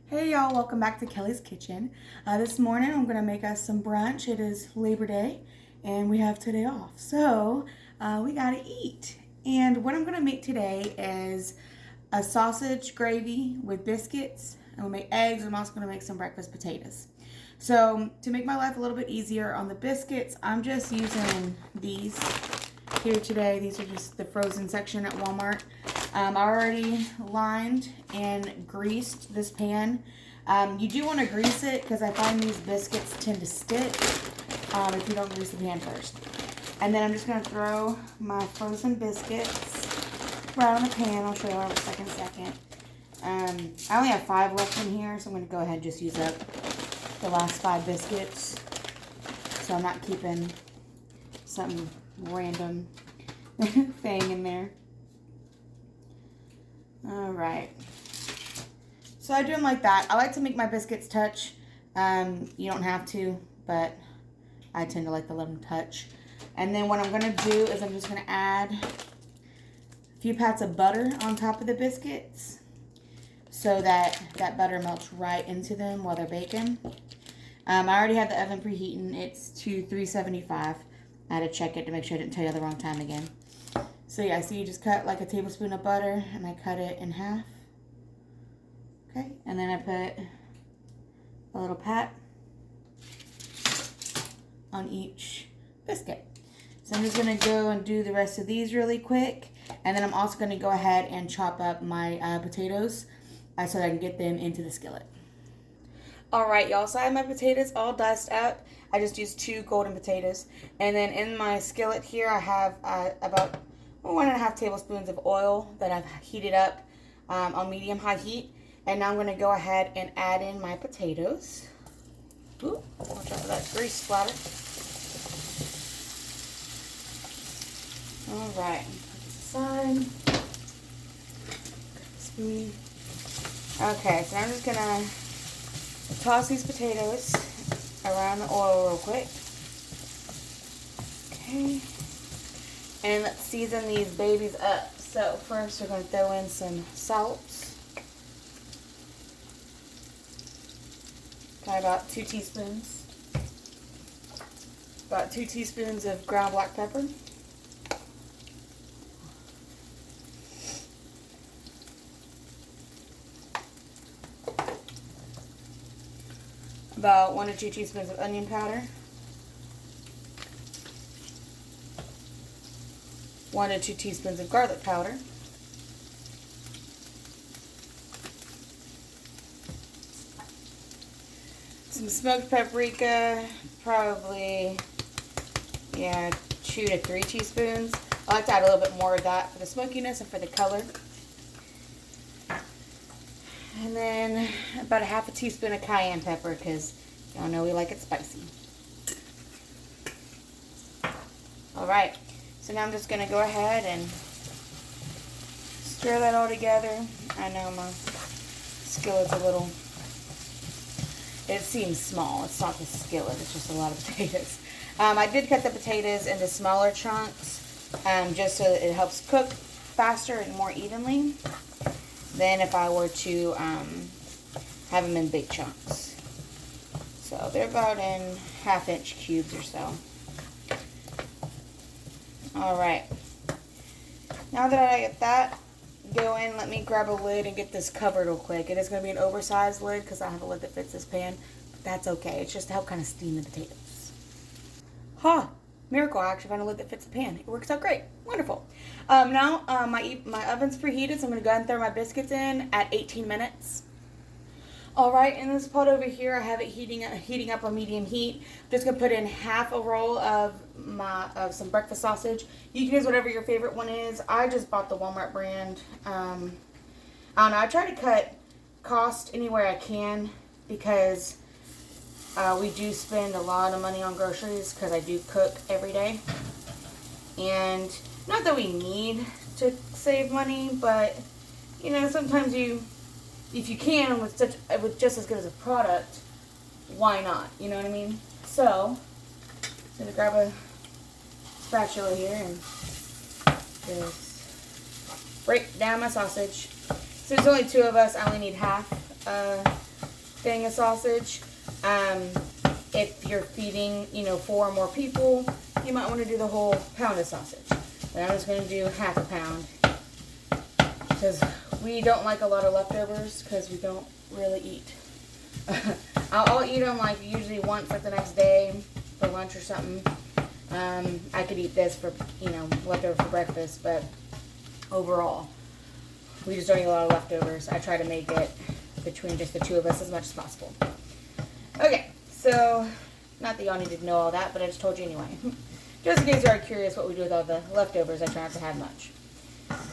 Hey y'all, welcome back to Kelly's Kitchen. This morning I'm gonna make us some brunch. It is Labor Day and we have today off. So we gotta eat. And what I'm gonna make today is a sausage gravy with biscuits. And we'll make eggs. I'm also gonna make some breakfast potatoes. So to make my life a little bit easier on the biscuits, I'm just using these here today. These are just the frozen section at Walmart. I already lined and greased this pan. You do want to grease it because I find these biscuits tend to stick if you don't grease the pan first. And then I'm just going to throw my frozen biscuits right on the pan. I'll show you in a second. I only have 5 left in here, so I'm going to go ahead and just use up the last 5 biscuits. So I'm not keeping some random thing in there. Alright, so I do them like that. I like to make my biscuits touch. You don't have to, but I tend to like to let them touch. And then what I'm going to do is I'm just going to add a few pats of butter on top of the biscuits so that that butter melts right into them while they're baking. I already have the oven preheating. It's to 375. I had to check it to make sure I didn't tell you the wrong time again. So yeah, so you just cut like a tablespoon of butter and I cut it in half. Okay, and then I put a little pat on each biscuit. So I'm just gonna go and do the rest of these really quick. And then I'm also gonna go ahead and chop up my potatoes so that I can get them into the skillet. Alright y'all, so I have my potatoes all diced up. I just used 2 golden potatoes. And then in my skillet here I have about 1.5 tablespoons of oil that I've heated up on medium-high heat. And now I'm going to go ahead and add in my potatoes. Ooh, watch out for that grease splatter. Alright, put this aside. Spoon. Okay, so I'm just going to toss these potatoes around the oil real quick. Okay. And let's season these babies up. So first we're going to throw in some salt. Got about 2 teaspoons. About 2 teaspoons of ground black pepper. About 1 to 2 teaspoons of onion powder. 1 to 2 teaspoons of garlic powder. Some smoked paprika, probably, 2 to 3 teaspoons. I like to add a little bit more of that for the smokiness and for the color. And then about 1/2 teaspoon of cayenne pepper because y'all know we like it spicy. Alright. So now I'm just going to go ahead and stir that all together. I know my skillet's a little, it seems small. It's not the skillet, it's just a lot of potatoes. I did cut the potatoes into smaller chunks just so that it helps cook faster and more evenly than if I were to have them in big chunks. So they're about in 1/2-inch cubes or so. Alright, now that I get that going, let me grab a lid and get this covered real quick. It is going to be an oversized lid because I have a lid that fits this pan, but that's okay. It's just to help kind of steam the potatoes. Miracle, I actually found a lid that fits the pan. It works out great. Wonderful. Now my oven's preheated, so I'm going to go ahead and throw my biscuits in at 18 minutes. Alright, in this pot over here, I have it heating up on medium heat. I'm just going to put in 1/2 a roll of some breakfast sausage. You can use whatever your favorite one is. I just bought the Walmart brand. I don't know. I try to cut cost anywhere I can because we do spend a lot of money on groceries because I do cook every day. And not that we need to save money, but you know, sometimes if you can with just as good as a product, why not? You know what I mean? So I'm gonna grab a spatula here and just break down my sausage. So there's only 2 of us. I only need 1/2 thing of sausage. If you're feeding, 4 or more people, you might want to do the whole pound of sausage. But I'm just going to do half a pound because we don't like a lot of leftovers because we don't really eat. I'll eat them like usually once like the next day for lunch or something. I could eat this for, leftover for breakfast, but overall, we just don't eat a lot of leftovers. I try to make it between just the two of us as much as possible. Okay, so, not that y'all needed to know all that, but I just told you anyway. Just in case you are curious what we do with all the leftovers, I try not to have much.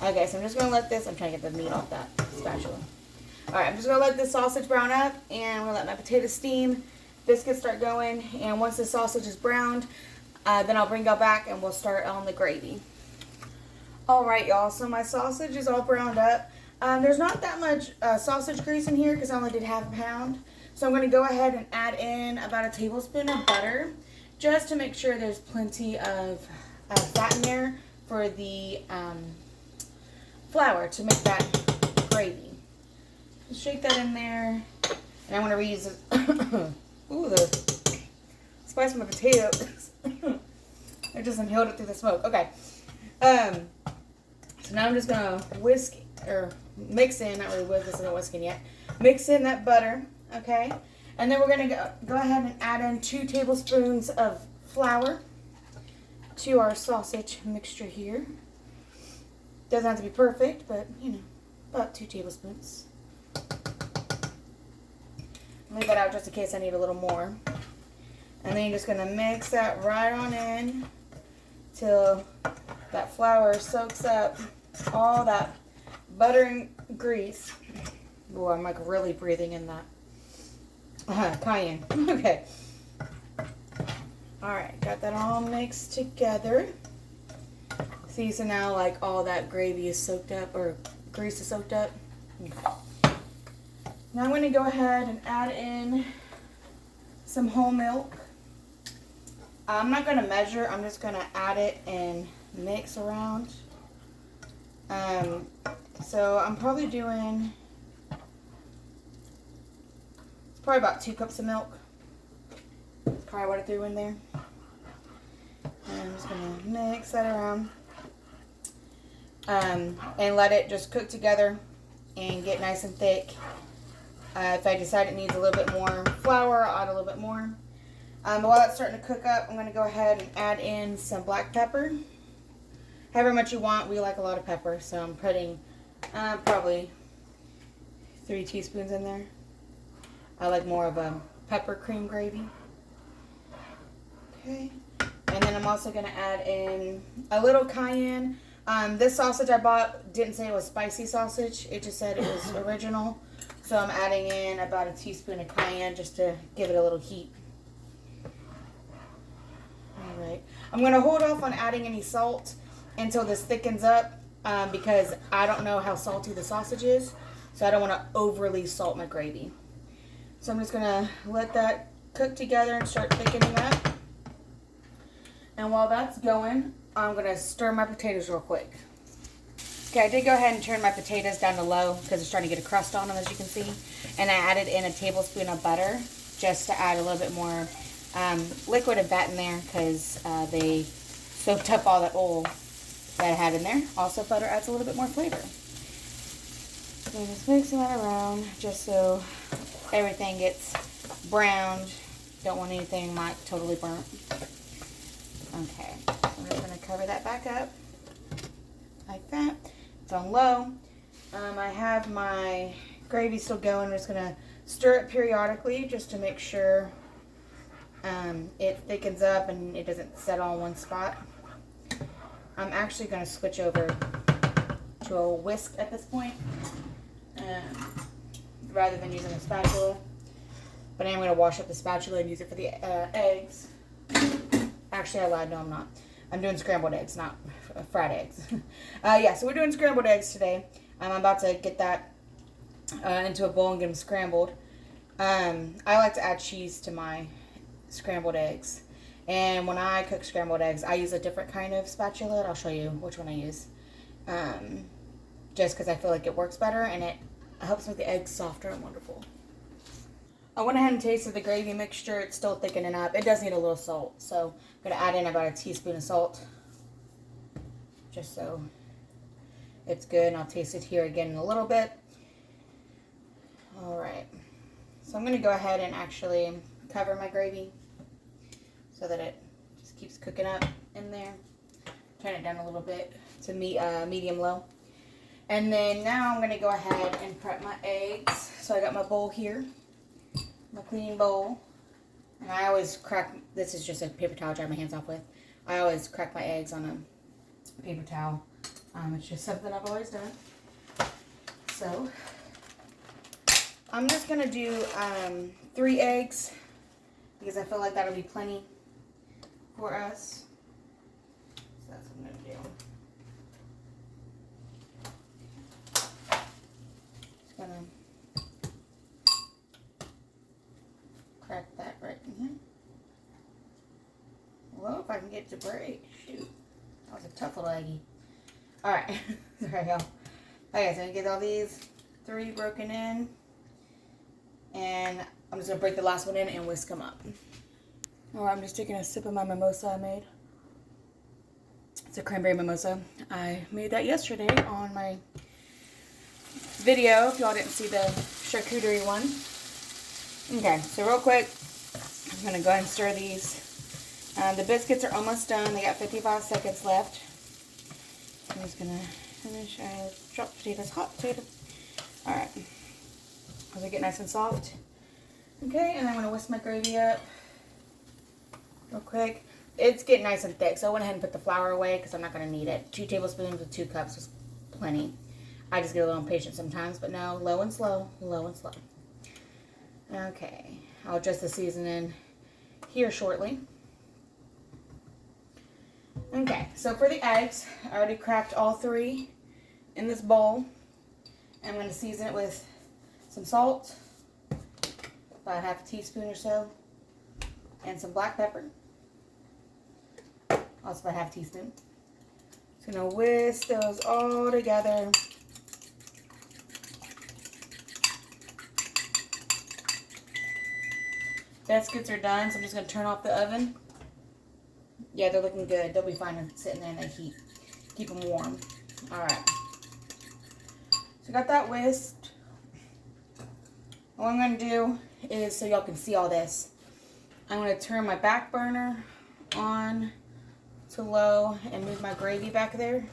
Okay, so I'm just going to let this, I'm trying to get the meat off that spatula. Alright, I'm just going to let this sausage brown up, and I'm going to let my potatoes steam, biscuits start going, and once the sausage is browned, then I'll bring y'all back and we'll start on the gravy. Alright, y'all, so my sausage is all browned up. There's not that much sausage grease in here because I only did half a pound. So I'm going to go ahead and add in about a tablespoon of butter just to make sure there's plenty of fat in there for the flour to make that gravy. Just shake that in there. And I want to reuse this. Ooh, the spice of my potatoes. I just inhaled it through the smoke. Okay. So now I'm just going to whisk or mix in, not really whisk, this isn't whisking yet. Mix in that butter, okay? And then we're going to go ahead and add in 2 tablespoons of flour to our sausage mixture here. Doesn't have to be perfect, but, about 2 tablespoons. Leave that out just in case I need a little more. And then you're just going to mix that right on in till that flour soaks up all that butter and grease. Oh, I'm like really breathing in that cayenne. Okay. Alright, got that all mixed together. See, so now like all that gravy is soaked up, or grease is soaked up. Okay. Now I'm going to go ahead and add in some whole milk. I'm not going to measure, I'm just going to add it and mix around. So I'm probably doing, it's probably about 2 cups of milk. That's probably what I threw in there. And I'm just going to mix that around. And let it just cook together and get nice and thick. If I decide it needs a little bit more flour, I'll add a little bit more. But while that's starting to cook up, I'm going to go ahead and add in some black pepper. However much you want. We like a lot of pepper, so I'm putting probably 3 teaspoons in there. I like more of a pepper cream gravy. Okay. And then I'm also going to add in a little cayenne. This sausage I bought didn't say it was spicy sausage. It just said it was original. So I'm adding in about a teaspoon of cayenne just to give it a little heat. Alright. I'm going to hold off on adding any salt until this thickens up because I don't know how salty the sausage is. So I don't want to overly salt my gravy. So I'm just going to let that cook together and start thickening up. And while that's going, I'm going to stir my potatoes real quick. Okay, I did go ahead and turn my potatoes down to low because it's trying to get a crust on them, as you can see. And I added in a tablespoon of butter just to add a little bit more liquid and fat in there because they soaked up all that oil that I had in there. Also, butter adds a little bit more flavor. So just mixing that around just so everything gets browned. Don't want anything like totally burnt. Okay, I'm just going to cover that back up like that. It's on low. I have my gravy still going. I'm just going to stir it periodically just to make sure it thickens up and it doesn't settle on one spot. I'm actually going to switch over to a whisk at this point rather than using a spatula. But I am going to wash up the spatula and use it for the eggs. Actually, I lied. No, I'm not. I'm doing scrambled eggs, not fried eggs. Yeah, so we're doing scrambled eggs today. I'm about to get that into a bowl and get them scrambled. I like to add cheese to my scrambled eggs. And when I cook scrambled eggs, I use a different kind of spatula. I'll show you which one I use. Just because I feel like it works better and it helps make the eggs softer and wonderful. I went ahead and tasted the gravy mixture. It's still thickening up. It does need a little salt, so I'm going to add in about a teaspoon of salt, just so it's good. And I'll taste it here again in a little bit. All right, so I'm going to go ahead and actually cover my gravy so that it just keeps cooking up in there. Turn it down a little bit to medium low. And then now I'm going to go ahead and prep my eggs. So I got my bowl here, my clean bowl. And I always crack, this is just a paper towel I dry my hands off with. I always crack my eggs on a paper towel. It's just something I've always done. So I'm just going to do 3 eggs because I feel like that'll be plenty for us. So that's what I'm going to do. Just going to crack that right in here. Well, if I can get it to break. Shoot. That was a tough little eggie. Alright. Sorry, y'all. Okay, so I'm going to get all these 3 broken in. And I'm just going to break the last one in and whisk them up. Alright, I'm just taking a sip of my mimosa I made. It's a cranberry mimosa. I made that yesterday on my video, if y'all didn't see the charcuterie one. Okay, so real quick, I'm going to go ahead and stir these. The biscuits are almost done. They got 55 seconds left. I'm just going to finish chopped potatoes, hot potato. Alright. As they get nice and soft. Okay, and I'm going to whisk my gravy up real quick. It's getting nice and thick, so I went ahead and put the flour away because I'm not going to need it. 2 tablespoons with 2 cups is plenty. I just get a little impatient sometimes, but no, low and slow, low and slow. Okay, I'll adjust the seasoning here shortly. Okay, so for the eggs, I already cracked all 3 in this bowl. I'm going to season it with some salt, about half a teaspoon or so, and some black pepper, also about half a teaspoon. Just going to whisk those all together. Biscuits are done, so I'm just going to turn off the oven. Yeah, they're looking good. They'll be fine sitting there in that heat. Keep them warm. Alright. So I got that whisked. What I'm going to do is, so y'all can see all this, I'm going to turn my back burner on to low and move my gravy back there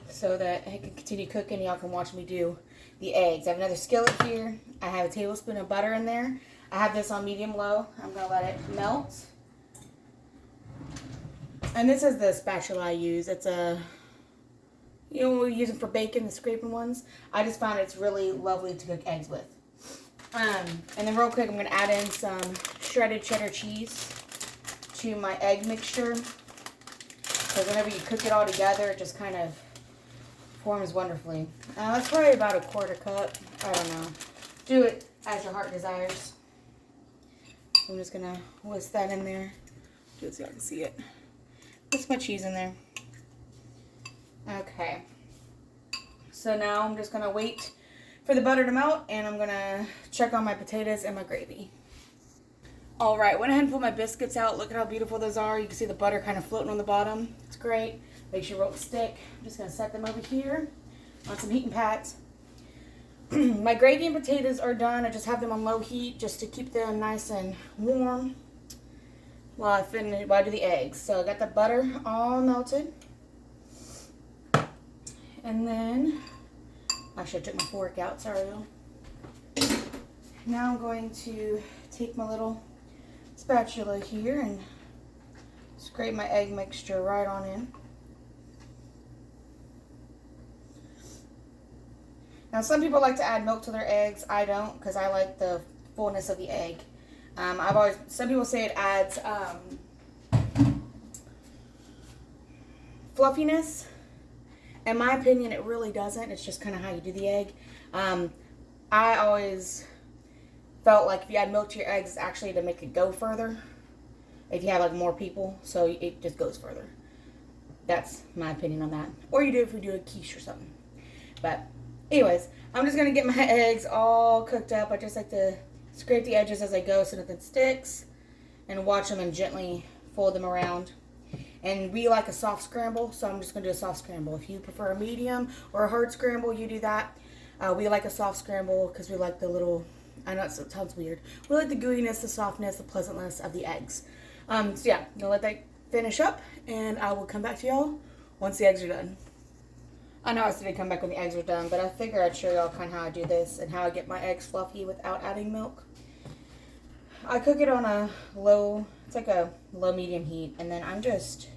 so that I can continue cooking. Y'all can watch me do the eggs. I have another skillet here. I have a tablespoon of butter in there. I have this on medium low. I'm going to let it melt. And this is the spatula I use. It's a, you know, we use them for baking, the scraping ones. I just found it's really lovely to cook eggs with. And then real quick, I'm going to add in some shredded cheddar cheese to my egg mixture. Because whenever you cook it all together, it just kind of forms wonderfully. That's probably about a 1/4 cup. I don't know. Do it as your heart desires. I'm just going to whisk that in there. Do it so y'all can see it. Whisk my cheese in there. Okay. So now I'm just going to wait for the butter to melt, and I'm going to check on my potatoes and my gravy. Alright, went ahead and put my biscuits out. Look at how beautiful those are. You can see the butter kind of floating on the bottom. It's great. Make sure it won't stick. I'm just going to set them over here on some heating pads. My gravy and potatoes are done. I just have them on low heat just to keep them nice and warm while I do the eggs. So I got the butter all melted. And then, I should have took my fork out, sorry y'all. Now I'm going to take my little spatula here and scrape my egg mixture right on in. Now some people like to add milk to their eggs. I don't, because I like the fullness of the egg. Some people say it adds fluffiness. In my opinion, it really doesn't. It's just kind of how you do the egg. I always felt like if you add milk to your eggs, it's actually to make it go further. If you have like more people, so it just goes further. That's my opinion on that. Or you do if we do a quiche or something. But Anyways, I'm just gonna get my eggs all cooked up. I just like to scrape the edges as I go so nothing sticks, and watch them and gently fold them around. And we like a soft scramble, so I'm just gonna do a soft scramble. If you prefer a medium or a hard scramble, you do that. We like a soft scramble because we like the little, I know it sounds weird, we like the gooiness, the softness, the pleasantness of the eggs. So yeah, I'm gonna let that finish up, and I will come back to y'all once the eggs are done. I know I said I'd come back when the eggs are done, but I figured I'd show y'all kind of how I do this and how I get my eggs fluffy without adding milk. I cook it on a low, it's like a low medium heat, and then I'm just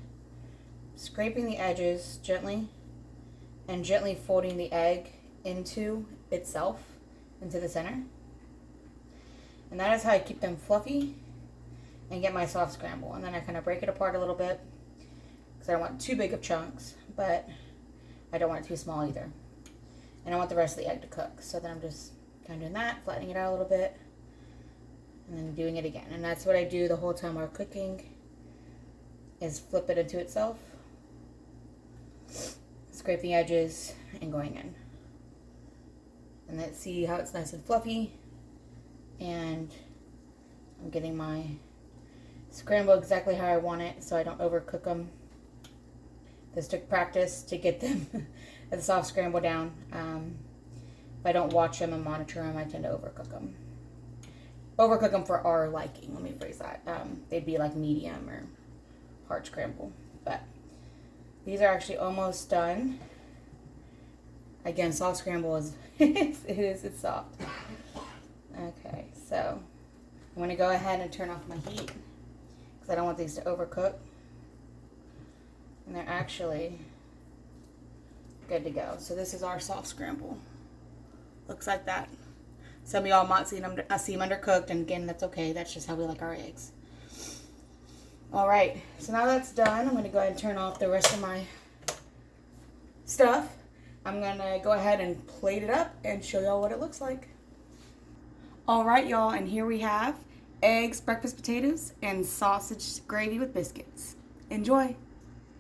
scraping the edges gently and gently folding the egg into itself, into the center. And that is how I keep them fluffy and get my soft scramble. And then I kind of break it apart a little bit because I don't want too big of chunks, but I don't want it too small either. And I want the rest of the egg to cook. So then I'm just kind of doing that, flattening it out a little bit, and then doing it again. And that's what I do the whole time we're cooking, is flip it into itself, scrape the edges, and going in. And then see how it's nice and fluffy. And I'm getting my scramble exactly how I want it so I don't overcook them. This took practice to get them at the soft scramble down. If I don't watch them and monitor them, I tend to overcook them. Overcook them for our liking, let me phrase that. They'd be like medium or hard scramble. But these are actually almost done. Again, soft scramble is, it's soft. Okay, so I'm going to go ahead and turn off my heat because I don't want these to overcook. And they're actually good to go. So this is our soft scramble. Looks like that. Some of y'all might see them undercooked, and again, that's okay. That's just how we like our eggs. All right, so now that's done, I'm going to go ahead and turn off the rest of my stuff. I'm going to go ahead and plate it up and show y'all what it looks like. All right, y'all, and here we have eggs, breakfast potatoes, and sausage gravy with biscuits. Enjoy.